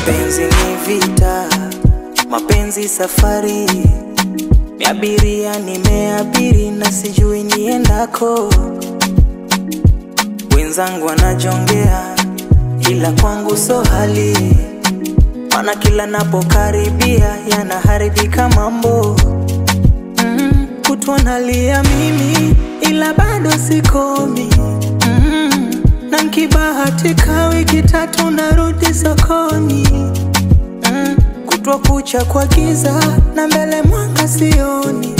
Mapenzi ni vita, mapenzi safari, miabiria nimeabiri na sijui niendako. Wenzangu wanajongea ila kwangu so hali, mana kila napokaribia yanaharibika mambo. Kutwa nalia mimi ila bado sikomi. Na nikibahatika wiki 3 narudi sokoni. Kutwa kucha kwa giza na mbele mwanga sioni.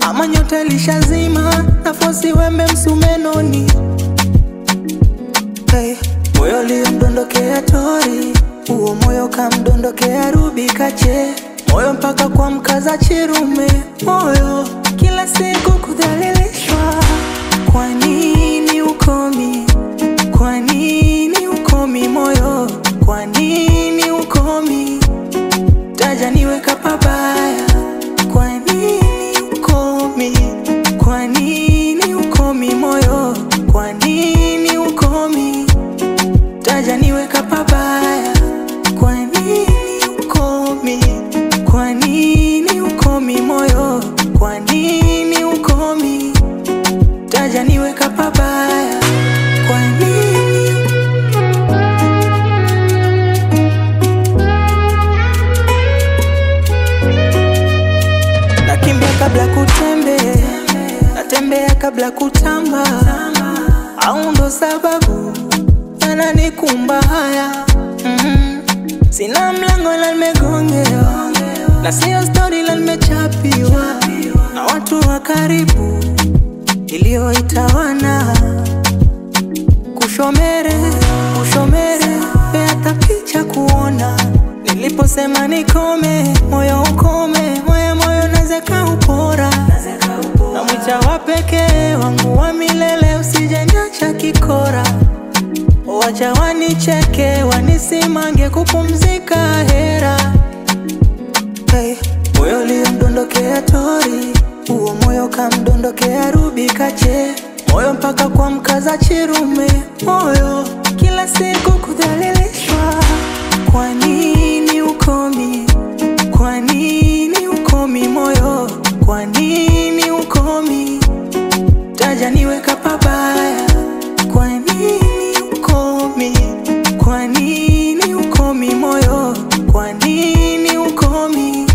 Ama nyota lishazima nafosi wembe msumenoni. Hey, moyo liomdondokea tori, uo moyo kamdondokea rubi kache. Moyo mpaka kwa mkaza chirume, moyo kila siku kudhalilishwa. Kwa nini ukomi? Kwa nini ukomi moyo? Kwa nini ukomi? Taja niweka pabaya. Kwa nini ukomi? Kwa nini ukomi moyo? Kwa nini ukomi? Taja niweka pabaya. Kwa nini ukomi? Kwa nini ukomi moyo? Kwa nini ukomi? Taja niweka pabaya. Kwa nini? Nakimbia kabla kutembea, natembea kabla kutamba. Au ndo sababu yananikumba haya. Sina mlango la nimegongewa, na sio story la nimechapiwa na watu wa karibu ilioitawana. Kushomere, kushomere, hata picha kuona. Niliposema nikome, moyo ukome, moyo nazeka upora. Na mwita wapeke wangu wa milele, usije niacha kikora. Wacha wanicheke, wanisimange kupumzika hera. Hey, moyo liomdondokea tori, uo moyo kamdondokea rubi kache. Moyo mpaka kwa mkaza chirume, moyo kila siku kudhalilishwa. Kwa nini ukomi? Kwa nini ukomi moyo? Kwa nini ukomi? Taja niweka pabaya. Kwa nini ukomi? Kwa nini ukomi moyo? Kwa nini ukomi?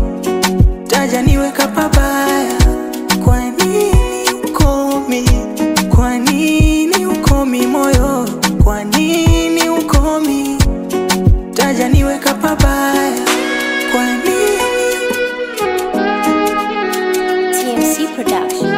Taja niweka pabaya. Kwa nini ukomi? Kwa nini ukomi moyo? Kwa nini ukomi? Taja niweka pabaya. Kwa nini? TMC Production.